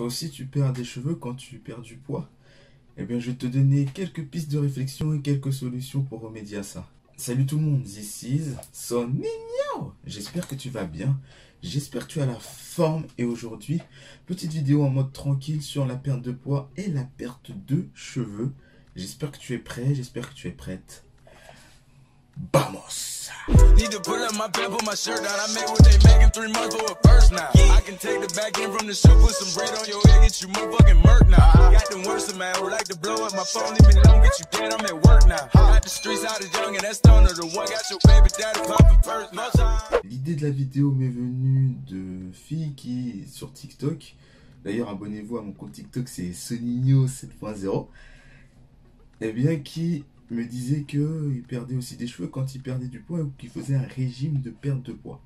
Toi aussi tu perds des cheveux quand tu perds du poids? Eh bien je vais te donner quelques pistes de réflexion et quelques solutions pour remédier à ça. Salut tout le monde, this is Soninho. J'espère que tu vas bien, j'espère que tu as la forme et aujourd'hui, petite vidéo en mode tranquille sur la perte de poids et la perte de cheveux. J'espère que tu es prêt, j'espère que tu es prête. Vamos! Need to pull up my pants, put my shirt down. I made what they make in 3 months for a first now. I can take the back end from the shoe, put some bread on your head, get you motherfucking murk now. Got them worse man, who like to blow up my phone, even don't get you dead, I'm at work now. Got the streets out of young and that's Stoner, the one got your baby daddy popping first now. L'idée de la vidéo m'est venue de filles qui sur TikTok. D'ailleurs, abonnez-vous à mon compte TikTok, c'est Soninho 7.0. Eh bien, qui me disait qu'il perdait aussi des cheveux quand il perdait du poids ou qu'il faisait un régime de perte de poids.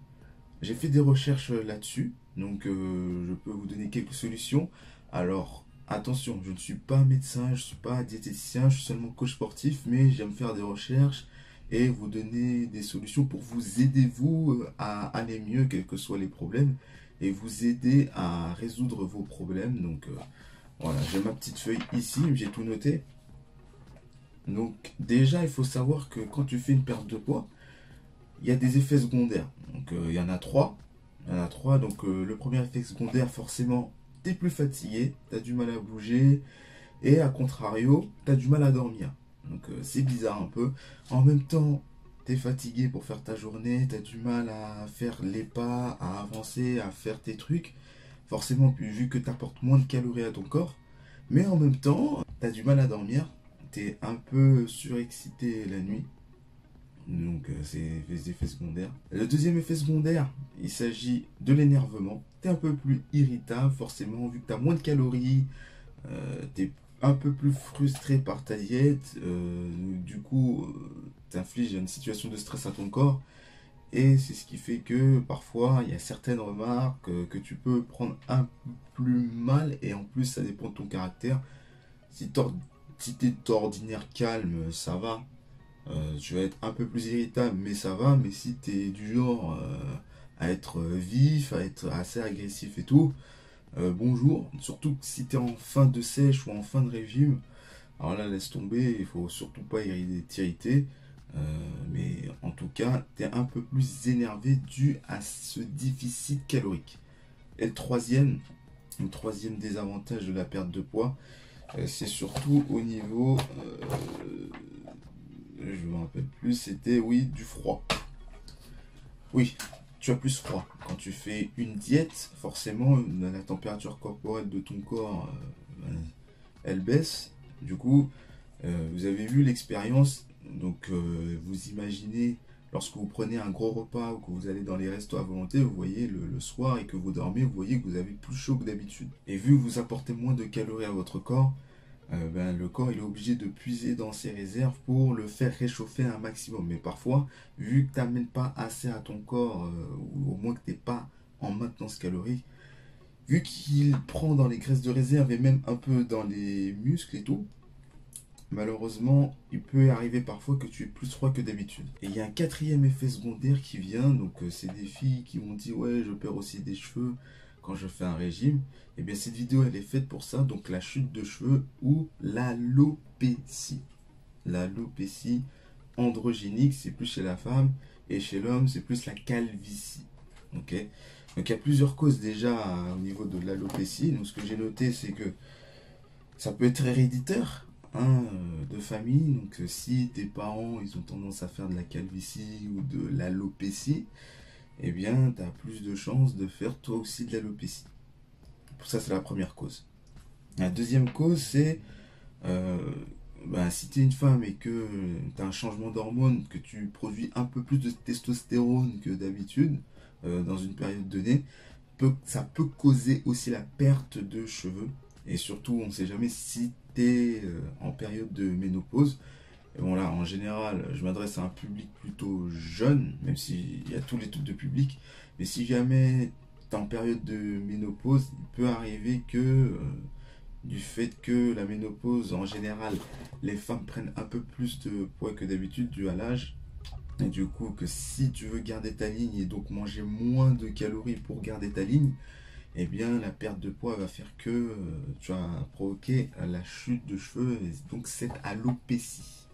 J'ai fait des recherches là-dessus, donc je peux vous donner quelques solutions. Alors, attention, je ne suis pas médecin, je ne suis pas diététicien, je suis seulement coach sportif, mais j'aime faire des recherches et vous donner des solutions pour vous aider, vous, à aller mieux, quels que soient les problèmes, et vous aider à résoudre vos problèmes. Donc, voilà, j'ai ma petite feuille ici, j'ai tout noté. Donc déjà, il faut savoir que quand tu fais une perte de poids, il y a des effets secondaires. Donc il y en a trois. Donc le premier effet secondaire, forcément, tu es plus fatigué, tu as du mal à bouger. Et à contrario, tu as du mal à dormir. Donc c'est bizarre un peu. En même temps, tu es fatigué pour faire ta journée, tu as du mal à faire les pas, à avancer, à faire tes trucs. Forcément, puis, vu que tu apportes moins de calories à ton corps. Mais en même temps, tu as du mal à dormir. T'es un peu surexcité la nuit, donc c'est des effets secondaires. Le deuxième effet secondaire, il s'agit de l'énervement. T'es un peu plus irritable forcément, vu que t'as moins de calories, t'es un peu plus frustré par ta diète, du coup t'infliges une situation de stress à ton corps, et c'est ce qui fait que parfois il y a certaines remarques que tu peux prendre un peu plus mal, et en plus ça dépend de ton caractère. Si tu es d'ordinaire calme, ça va. Tu vas être un peu plus irritable, mais ça va. Mais si tu es du genre à être vif, à être assez agressif et tout, bonjour. Surtout si tu es en fin de sèche ou en fin de régime, alors là, laisse tomber. Il faut surtout pas t'irriter. Mais en tout cas, tu es un peu plus énervé dû à ce déficit calorique. Et le troisième désavantage de la perte de poids, c'est surtout au niveau, je me rappelle plus, c'était oui, du froid. Oui, tu as plus froid. Quand tu fais une diète, forcément, la température corporelle de ton corps, elle baisse. Du coup, vous avez vu l'expérience, donc vous imaginez, lorsque vous prenez un gros repas ou que vous allez dans les restos à volonté, vous voyez le soir et que vous dormez, vous voyez que vous avez plus chaud que d'habitude. Et vu que vous apportez moins de calories à votre corps, le corps il est obligé de puiser dans ses réserves pour le faire réchauffer un maximum. Mais parfois, vu que tu n'amènes pas assez à ton corps, ou au moins que tu n'es pas en maintenance calorique, vu qu'il prend dans les graisses de réserve et même un peu dans les muscles et tout, malheureusement, il peut arriver parfois que tu es plus froid que d'habitude. Et il y a un quatrième effet secondaire qui vient, donc c'est des filles qui m'ont dit ouais, je perds aussi des cheveux quand je fais un régime. Et bien cette vidéo elle est faite pour ça, donc la chute de cheveux ou l'alopécie. L'alopécie androgénique, c'est plus chez la femme, et chez l'homme, c'est plus la calvitie. Ok. Donc il y a plusieurs causes déjà au niveau de l'alopécie. Donc ce que j'ai noté, c'est que ça peut être héréditaire. De famille, donc si tes parents ils ont tendance à faire de la calvitie ou de l'alopécie, eh bien tu as plus de chances de faire toi aussi de l'alopécie. Pour ça, c'est la première cause. La deuxième cause, c'est si tu es une femme et que tu as un changement d'hormones, que tu produis un peu plus de testostérone que d'habitude dans une période donnée, ça peut causer aussi la perte de cheveux. Et surtout, on ne sait jamais si tu es en période de ménopause. Et bon là, en général, je m'adresse à un public plutôt jeune, même s'il y a tous les types de publics. Mais si jamais tu es en période de ménopause, il peut arriver que, du fait que la ménopause, en général, les femmes prennent un peu plus de poids que d'habitude dû à l'âge. Et du coup, que si tu veux garder ta ligne et donc manger moins de calories pour garder ta ligne, eh bien la perte de poids va faire que tu vas provoquer la chute de cheveux, et donc cette alopécie.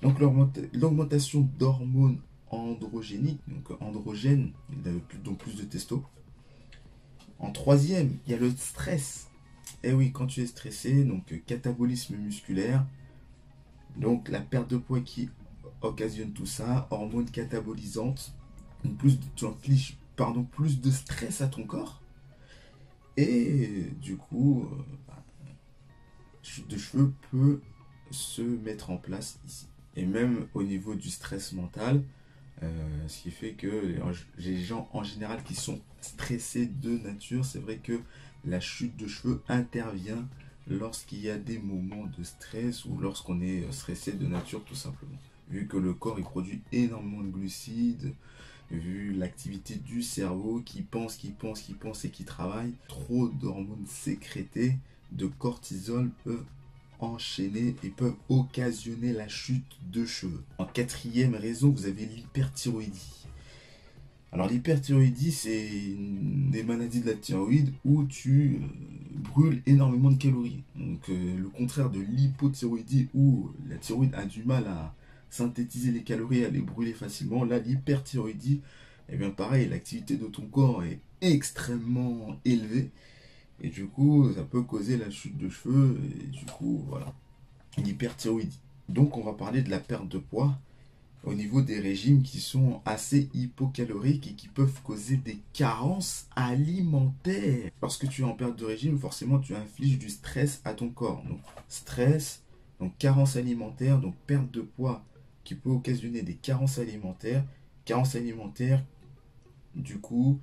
Donc l'augmentation d'hormones androgéniques, donc androgènes, donc plus de testo. En troisième, il y a le stress. Et oui, quand tu es stressé, donc catabolisme musculaire, donc la perte de poids qui occasionne tout ça, hormones catabolisantes, tu infliges plus de stress à ton corps. Et du coup, chute de cheveux peut se mettre en place ici. Et même au niveau du stress mental, ce qui fait que les gens en général qui sont stressés de nature, c'est vrai que la chute de cheveux intervient lorsqu'il y a des moments de stress ou lorsqu'on est stressé de nature tout simplement. Vu que le corps il produit énormément de glucides, vu l'activité du cerveau qui pense et qui travaille, trop d'hormones sécrétées, de cortisol peuvent enchaîner et peuvent occasionner la chute de cheveux. En quatrième raison, vous avez l'hyperthyroïdie. Alors l'hyperthyroïdie, c'est des maladies de la thyroïde où tu brûles énormément de calories. Donc le contraire de l'hypothyroïdie où la thyroïde a du mal à synthétiser les calories, à les brûler facilement. Là, l'hyperthyroïdie, eh bien pareil, l'activité de ton corps est extrêmement élevée. Et du coup, ça peut causer la chute de cheveux. Et du coup, voilà, l'hyperthyroïdie. Donc, on va parler de la perte de poids au niveau des régimes qui sont assez hypocaloriques et qui peuvent causer des carences alimentaires. Lorsque tu es en perte de régime, forcément, tu infliges du stress à ton corps. Donc, stress, donc carence alimentaire, donc perte de poids qui peut occasionner des carences alimentaires. Carences alimentaires, du coup,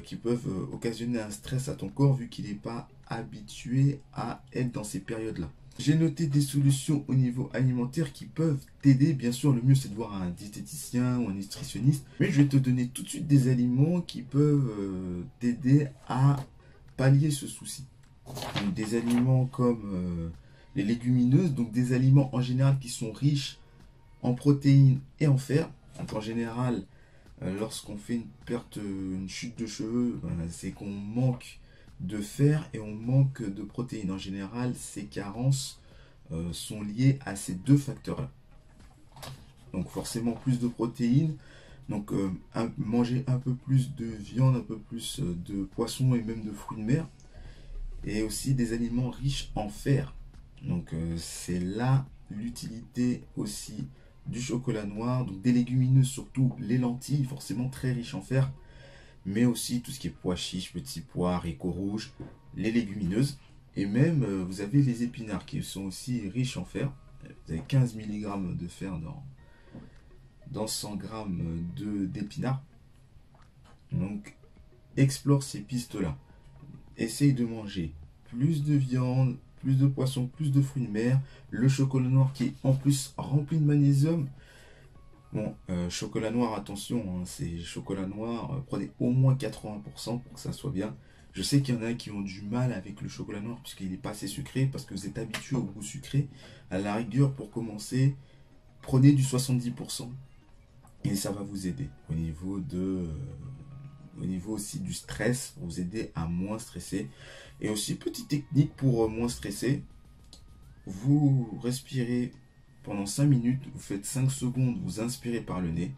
qui peuvent occasionner un stress à ton corps vu qu'il n'est pas habitué à être dans ces périodes-là. J'ai noté des solutions au niveau alimentaire qui peuvent t'aider. Bien sûr, le mieux c'est de voir un diététicien ou un nutritionniste. Mais je vais te donner tout de suite des aliments qui peuvent t'aider à pallier ce souci. Donc, des aliments comme les légumineuses, donc des aliments en général qui sont riches en protéines et en fer. Donc en général, lorsqu'on fait une chute de cheveux, c'est qu'on manque de fer et on manque de protéines. En général, ces carences sont liées à ces deux facteurs-là. Donc forcément plus de protéines, donc manger un peu plus de viande, un peu plus de poisson et même de fruits de mer. Et aussi des aliments riches en fer. Donc c'est là l'utilité aussi du chocolat noir, donc des légumineuses, surtout les lentilles, forcément très riches en fer, mais aussi tout ce qui est pois chiches, petits pois, haricots rouges, les légumineuses, et même vous avez les épinards qui sont aussi riches en fer. Vous avez 15 mg de fer dans 100 g d'épinards. Donc explore ces pistes-là. Essaye de manger plus de viande, plus de poisson, plus de fruits de mer, le chocolat noir qui est en plus rempli de magnésium. Bon, chocolat noir, attention, hein, c'est chocolat noir, prenez au moins 80% pour que ça soit bien. Je sais qu'il y en a qui ont du mal avec le chocolat noir puisqu'il n'est pas assez sucré, parce que vous êtes habitué au goût sucré. À la rigueur, pour commencer, prenez du 70% et ça va vous aider au niveau aussi du stress, pour vous aider à moins stresser. Et aussi, petite technique pour moins stresser, vous respirez pendant 5 minutes, vous faites 5 secondes, vous inspirez par le nez,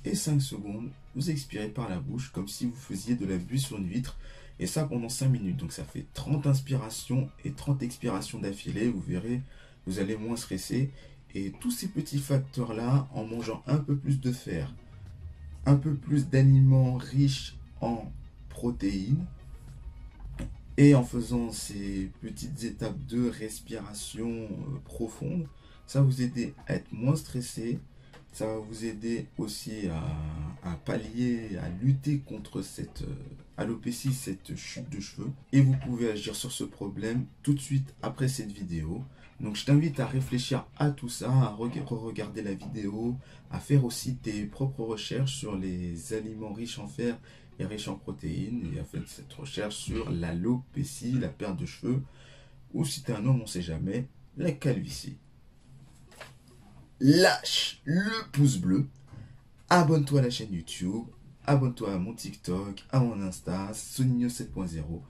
et 5 secondes, vous expirez par la bouche, comme si vous faisiez de la buée sur une vitre, et ça pendant 5 minutes. Donc ça fait 30 inspirations et 30 expirations d'affilée, vous verrez, vous allez moins stresser. Et tous ces petits facteurs-là, en mangeant un peu plus de fer, un peu plus d'aliments riches en protéines, et en faisant ces petites étapes de respiration profonde, ça va vous aider à être moins stressé. Ça va vous aider aussi à pallier, à lutter contre cette alopécie, cette chute de cheveux. Et vous pouvez agir sur ce problème tout de suite après cette vidéo. Donc je t'invite à réfléchir à tout ça, à regarder la vidéo, à faire aussi tes propres recherches sur les aliments riches en fer et riches en protéines, et à faire cette recherche sur l'alopécie, la perte de cheveux, ou si tu es un homme, on ne sait jamais, la calvitie. Lâche le pouce bleu, abonne-toi à la chaîne YouTube, abonne-toi à mon TikTok, à mon Insta, Soninho 7.0.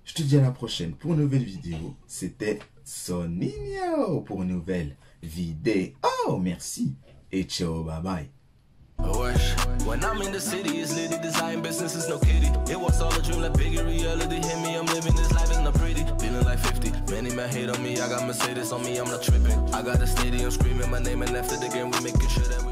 Je te dis à la prochaine pour une nouvelle vidéo. C'était Soninho pour une nouvelle vidéo. Oh, merci et ciao, bye bye. When I'm in the city, it's litty, design business is no kitty. It was all a dream, like bigger reality. Hit me, I'm living this life, it's not pretty. Feeling like 50, many men hate on me. I got Mercedes on me, I'm not tripping. I got a stadium screaming my name, and after the game, we making sure that